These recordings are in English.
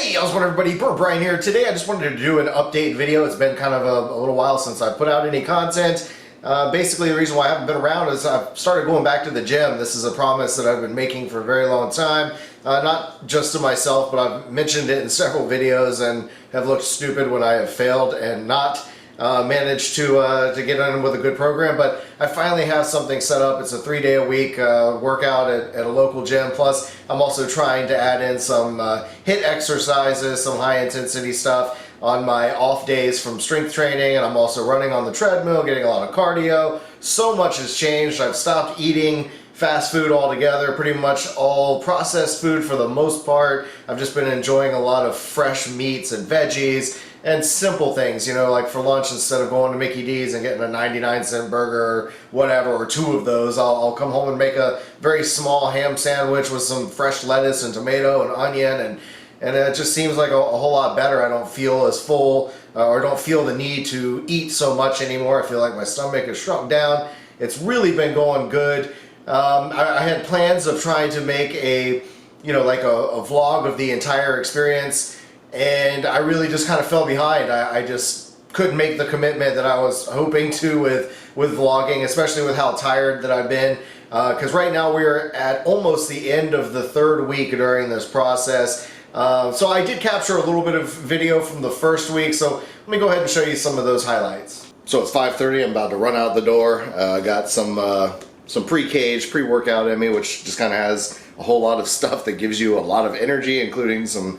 Hey, how's it everybody? BurntBrian here. Today I just wanted to do an update video. It's been kind of a little while since I put out any content. Basically the reason why I haven't been around is I've started going back to the gym. This is a promise that I've been making for a very long time. Not just to myself, but I've mentioned it in several videos and have looked stupid when I have failed and not managed to get in with a good program. But I finally have something set up. It's a 3-day-a-week workout at a local gym. Plus I'm also trying to add in some HIIT exercises, some high intensity stuff on my off days from strength training, and I'm also running on the treadmill, getting a lot of cardio. So much has changed. I've stopped eating fast food altogether, pretty much all processed food for the most part. I've just been enjoying a lot of fresh meats and veggies and simple things, you know, like for lunch, instead of going to Mickey D's and getting a 99-cent burger or whatever, or 2 of those, I'll come home and make a very small ham sandwich with some fresh lettuce and tomato and onion, and it just seems like a whole lot better. I don't feel as full or don't feel the need to eat so much anymore. I feel like my stomach has shrunk down. It's really been going good. I had plans of trying to make a, you know, like a vlog of the entire experience, and I really just kind of fell behind. I just couldn't make the commitment that I was hoping to with vlogging, especially with how tired that I've been. Because right now we're at almost the end of the 3rd week during this process. So I did capture a little bit of video from the first week, so let me go ahead and show you some of those highlights. So it's 5:30, I'm about to run out the door. I got some pre-cage, pre-workout in me, which just kind of has a whole lot of stuff that gives you a lot of energy, including some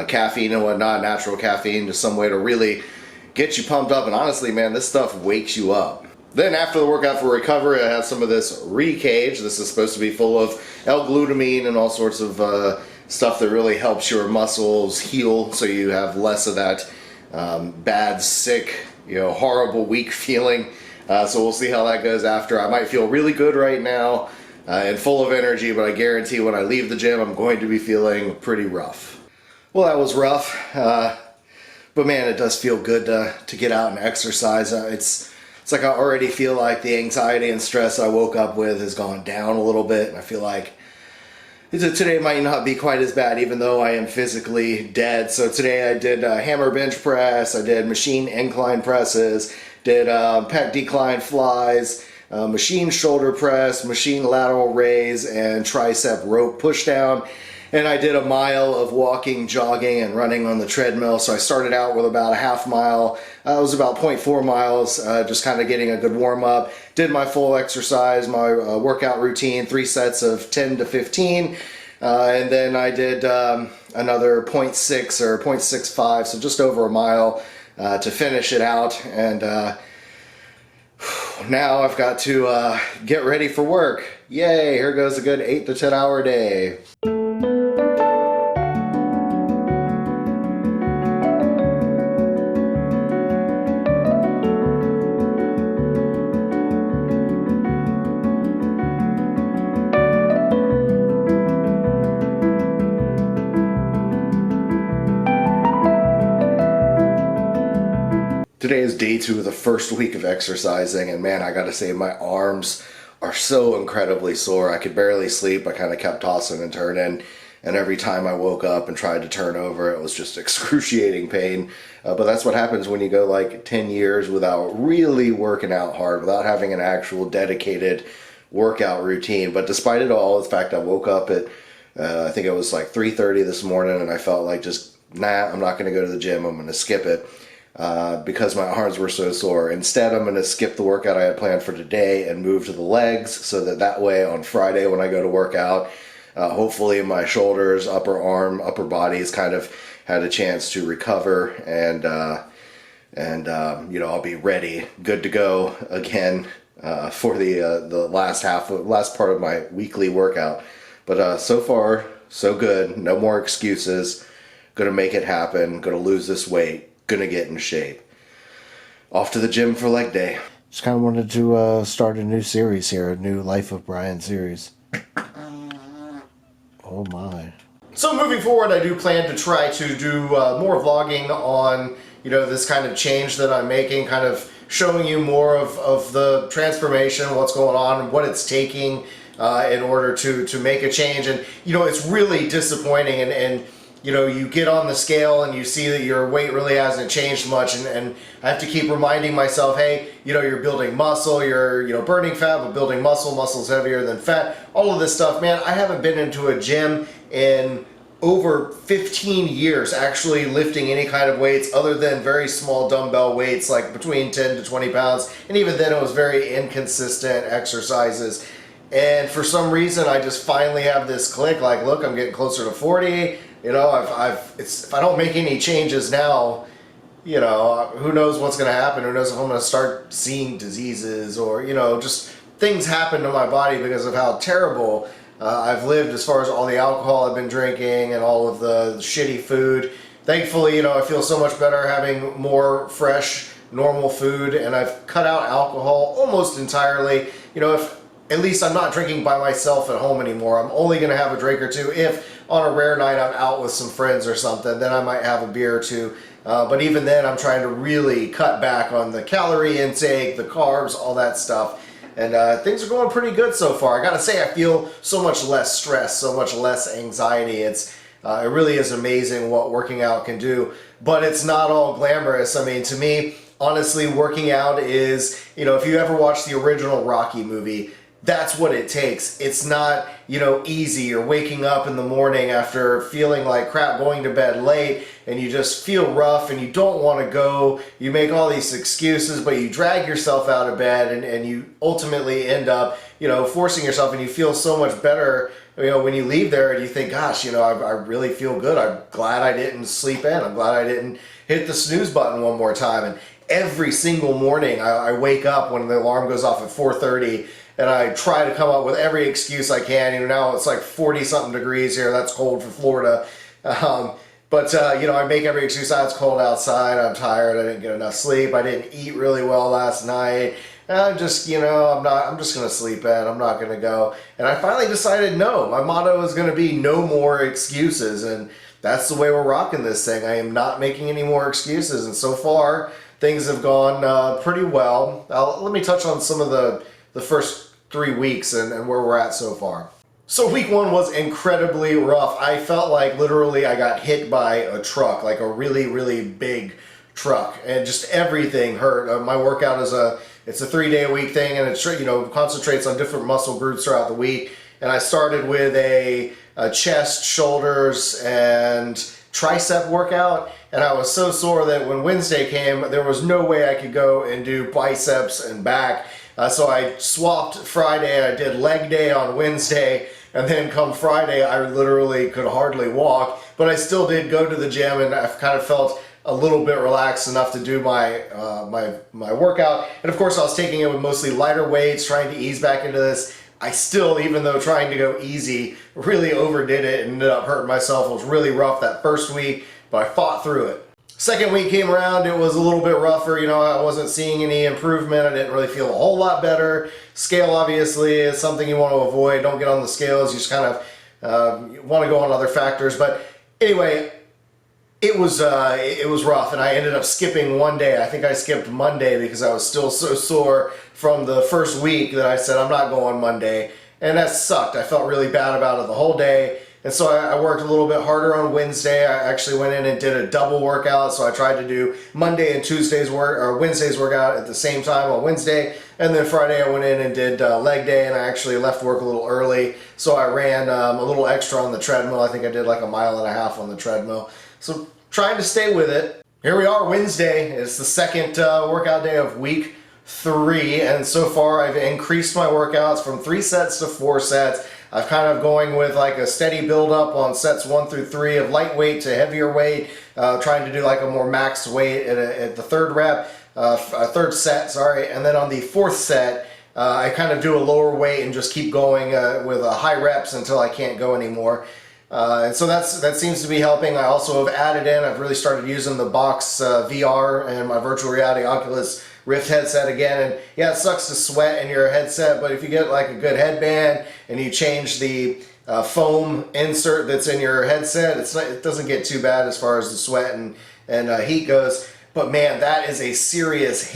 caffeine and whatnot, natural caffeine, just some way to really get you pumped up. And honestly, man, this stuff wakes you up. Then after the workout for recovery, I have some of this re-cage. This is supposed to be full of L-glutamine and all sorts of stuff that really helps your muscles heal, so you have less of that bad, sick, you know, horrible, weak feeling. So we'll see how that goes after. I might feel really good right now and full of energy, but I guarantee when I leave the gym, I'm going to be feeling pretty rough. Well, that was rough, but man, it does feel good to get out and exercise. It's like I already feel like the anxiety and stress I woke up with has gone down a little bit, and I feel like today might not be quite as bad, even though I am physically dead. So today I did hammer bench press, I did machine incline presses, did pec decline flies, machine shoulder press, machine lateral raise, and tricep rope push down. And I did a mile of walking, jogging, and running on the treadmill. So I started out with about a half mile. It was about 0.4 miles, just kind of getting a good warm up. Did my full exercise, my workout routine, 3 sets of 10 to 15. And then I did another 0.6 or 0.65, so just over a mile to finish it out. And now I've got to get ready for work. Yay, here goes a good 8 to 10 hour day. Today is day 2 of the first week of exercising, and man, I gotta say, my arms are so incredibly sore. I could barely sleep. I kind of kept tossing and turning, and every time I woke up and tried to turn over, it was just excruciating pain. But that's what happens when you go like 10 years without really working out hard, without having an actual dedicated workout routine. But despite it all, in fact, I woke up at I think it was like 3:30 this morning, and I felt like just, nah, I'm not gonna go to the gym, I'm gonna skip it. Because my arms were so sore. Instead, I'm going to skip the workout I had planned for today and move to the legs, so that way on Friday when I go to work out, hopefully my shoulders, upper arm, upper body has kind of had a chance to recover, and you know, I'll be ready, good to go again for the last part of my weekly workout. But so far, so good. No more excuses. Gonna make it happen. Gonna lose this weight. Gonna get in shape. Off to the gym for leg day. Just kind of wanted to start a new series here, a new Life of Brian series. Oh my. So moving forward, I do plan to try to do more vlogging on, you know, this kind of change that I'm making, kind of showing you more of the transformation, what's going on, what it's taking in order to make a change. And you know, it's really disappointing, and you know, you get on the scale and you see that your weight really hasn't changed much, and I have to keep reminding myself, hey, you know, you're building muscle, you're, you know, burning fat, but building muscle. Muscle's heavier than fat. All of this stuff, man. I haven't been into a gym in over 15 years actually lifting any kind of weights other than very small dumbbell weights, like between 10 to 20 pounds, and even then it was very inconsistent exercises. And for some reason I just finally have this click, like, look, I'm getting closer to 40. You know, if I don't make any changes now, you know, who knows what's going to happen? Who knows if I'm going to start seeing diseases, or, you know, just things happen to my body because of how terrible I've lived as far as all the alcohol I've been drinking and all of the shitty food. Thankfully, you know, I feel so much better having more fresh, normal food, and I've cut out alcohol almost entirely. You know, if at least I'm not drinking by myself at home anymore. I'm only going to have a drink or two. If on a rare night I'm out with some friends or something, then I might have a beer or two. But even then, I'm trying to really cut back on the calorie intake, the carbs, all that stuff. And things are going pretty good so far. I gotta say, I feel so much less stress, so much less anxiety. It really is amazing what working out can do. But it's not all glamorous. I mean, to me, honestly, working out is, you know, if you ever watched the original Rocky movie, that's what it takes. It's not, you know, easy. You're waking up in the morning after feeling like crap, going to bed late, and you just feel rough and you don't want to go. You make all these excuses, but you drag yourself out of bed, and you ultimately end up, you know, forcing yourself, and you feel so much better, you know, when you leave there and you think, gosh, you know, I really feel good. I'm glad I didn't sleep in. I'm glad I didn't hit the snooze button one more time. And every single morning I wake up when the alarm goes off at 4:30, and I try to come up with every excuse I can. You know, now it's like 40-something degrees here. That's cold for Florida. But you know, I make every excuse. It's cold outside. I'm tired. I didn't get enough sleep. I didn't eat really well last night. I'm just, you know, I'm just going to sleep in. I'm not going to go. And I finally decided, no, my motto is going to be no more excuses. And that's the way we're rocking this thing. I am not making any more excuses. And so far, things have gone pretty well. Let me touch on some of the first 3 weeks and where we're at so far. So week one was incredibly rough. I felt like literally I got hit by a truck, like a really, really big truck, and just everything hurt. My workout is it's a 3-day-a-week thing, and it's, you know, concentrates on different muscle groups throughout the week. And I started with a chest, shoulders, and tricep workout, and I was so sore that when Wednesday came, there was no way I could go and do biceps and back. So I swapped Friday. I did leg day on Wednesday, and then come Friday, I literally could hardly walk, but I still did go to the gym, and I've kind of felt a little bit relaxed enough to do my my workout. And of course, I was taking it with mostly lighter weights, trying to ease back into this. I still, even though trying to go easy, really overdid it and ended up hurting myself. It was really rough that first week, but I fought through it. Second week came around, it was a little bit rougher. You know, I wasn't seeing any improvement. I didn't really feel a whole lot better. Scale, obviously, is something you want to avoid. Don't get on the scales. You just kind of want to go on other factors. But anyway, it was rough, and I ended up skipping one day. I think I skipped Monday because I was still so sore from the first week that I said I'm not going Monday, and that sucked. I felt really bad about it the whole day. And so I worked a little bit harder on Wednesday. I actually went in and did a double workout. So I tried to do Monday and Tuesday's work, or Wednesday's workout at the same time on Wednesday. And then Friday I went in and did leg day, and I actually left work a little early. So I ran a little extra on the treadmill. I think I did like 1.5 miles on the treadmill. So trying to stay with it. Here we are, Wednesday. It's the second workout day of week 3. And so far I've increased my workouts from 3 sets to 4 sets. I've kind of going with like a steady build up on sets 1 through 3 of lightweight to heavier weight, trying to do like a more max weight at the third set, sorry. And then on the 4th set, I kind of do a lower weight and just keep going with high reps until I can't go anymore. And so that seems to be helping. I also have added in, I've really started using the Box VR and my virtual reality Oculus Rift headset again. And yeah, it sucks to sweat in your headset, but if you get like a good headband and you change the foam insert that's in your headset, it doesn't get too bad as far as the sweat and heat goes. But man, that is a serious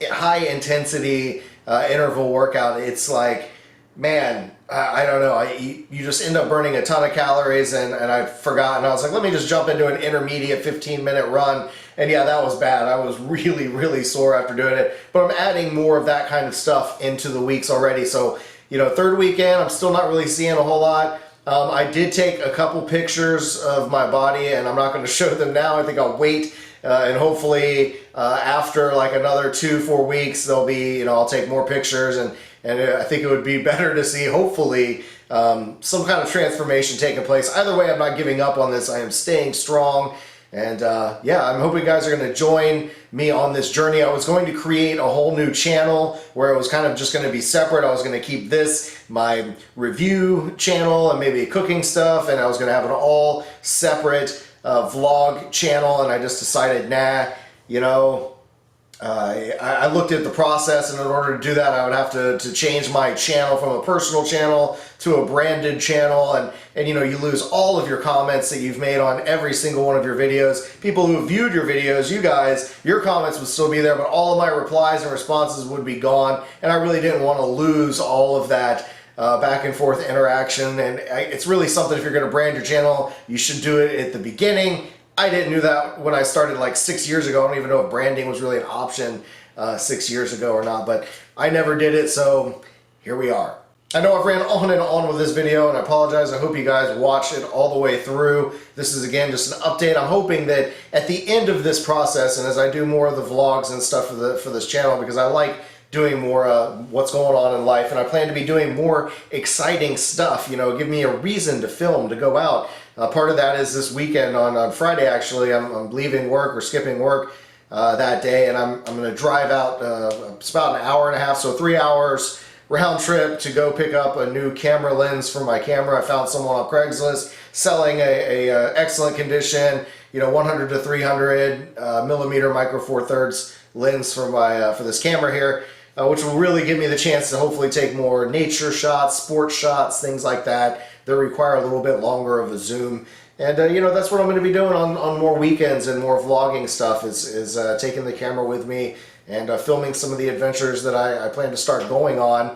high intensity interval workout. It's like, man, I don't know, you just end up burning a ton of calories, and I forgot, and I was like, let me just jump into an intermediate 15-minute run, and yeah, that was bad. I was really, really sore after doing it, but I'm adding more of that kind of stuff into the weeks already, so, you know, third weekend, I'm still not really seeing a whole lot. I did take a couple pictures of my body, and I'm not going to show them now. I think I'll wait, and hopefully after like another 2-4 weeks, there'll be, you know, I'll take more pictures, and I think it would be better to see, hopefully, some kind of transformation taking place. Either way, I'm not giving up on this. I am staying strong. And yeah, I'm hoping you guys are going to join me on this journey. I was going to create a whole new channel where it was kind of just going to be separate. I was going to keep this, my review channel, and maybe cooking stuff, and I was going to have an all separate vlog channel, and I just decided, nah, you know, I looked at the process, and in order to do that, I would have to change my channel from a personal channel to a branded channel, and you know, you lose all of your comments that you've made on every single one of your videos. People who viewed your videos, you guys, your comments would still be there, but all of my replies and responses would be gone, and I really didn't want to lose all of that back and forth interaction. And it's really something, if you're going to brand your channel, you should do it at the beginning. I didn't do that when I started like 6 years ago. I don't even know if branding was really an option 6 years ago or not, but I never did it, so here we are. I know I've ran on and on with this video, and I apologize. I hope you guys watch it all the way through. This is, again, just an update. I'm hoping that at the end of this process, and as I do more of the vlogs and stuff for this channel, because I like doing more what's going on in life, and I plan to be doing more exciting stuff, you know, give me a reason to film, to go out. Part of that is this weekend, on Friday actually, I'm leaving work or skipping work that day, and I'm going to drive out. It's about an hour and a half, so 3 hours round trip to go pick up a new camera lens for my camera. I found someone on Craigslist selling a excellent condition, you know, 100 to 300 millimeter micro four thirds lens for my for this camera here, which will really give me the chance to hopefully take more nature shots, sports shots, things like that that require a little bit longer of a zoom. And you know, that's what I'm going to be doing on more weekends and more vlogging stuff, is taking the camera with me and filming some of the adventures that I plan to start going on,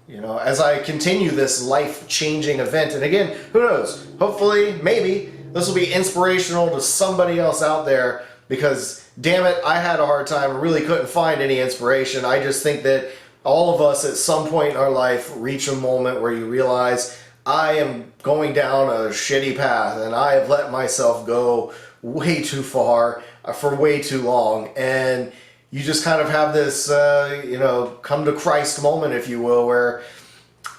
you know, as I continue this life-changing event. And again, who knows, hopefully, maybe, this will be inspirational to somebody else out there, because damn it, I had a hard time, really couldn't find any inspiration. I just think that all of us at some point in our life reach a moment where you realize, I am going down a shitty path, and I have let myself go way too far for way too long, and you just kind of have this, you know, come to Christ moment, if you will, where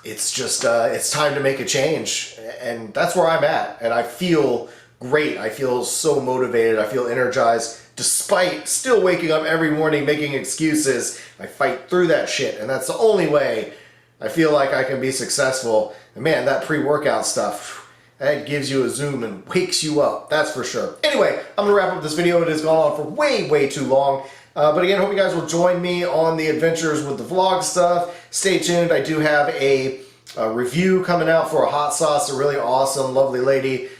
it's just, it's time to make a change. And that's where I'm at. And I feel great. I feel so motivated. I feel energized, despite still waking up every morning making excuses. I fight through that shit. And that's the only way I feel like I can be successful. And man, that pre-workout stuff, that gives you a zoom and wakes you up. That's for sure. Anyway, I'm going to wrap up this video. It has gone on for way, way too long. But again, hope you guys will join me on the adventures with the vlog stuff. Stay tuned. I do have a review coming out for a hot sauce. A really awesome, lovely lady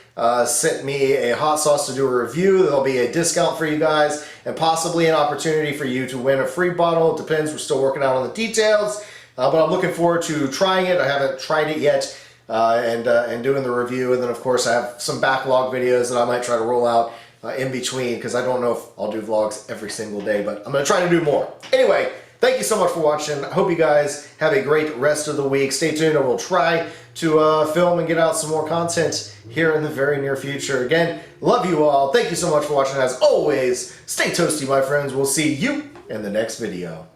sent me a hot sauce to do a review. There'll be a discount for you guys, and possibly an opportunity for you to win a free bottle. It depends. We're still working out on the details. But I'm looking forward to trying it. I haven't tried it yet, and doing the review. And then, of course, I have some backlog videos that I might try to roll out in between, because I don't know if I'll do vlogs every single day, but I'm going to try to do more. Anyway, thank you so much for watching. I hope you guys have a great rest of the week. Stay tuned, and we'll try to film and get out some more content here in the very near future. Again, love you all. Thank you so much for watching. As always, stay toasty, my friends. We'll see you in the next video.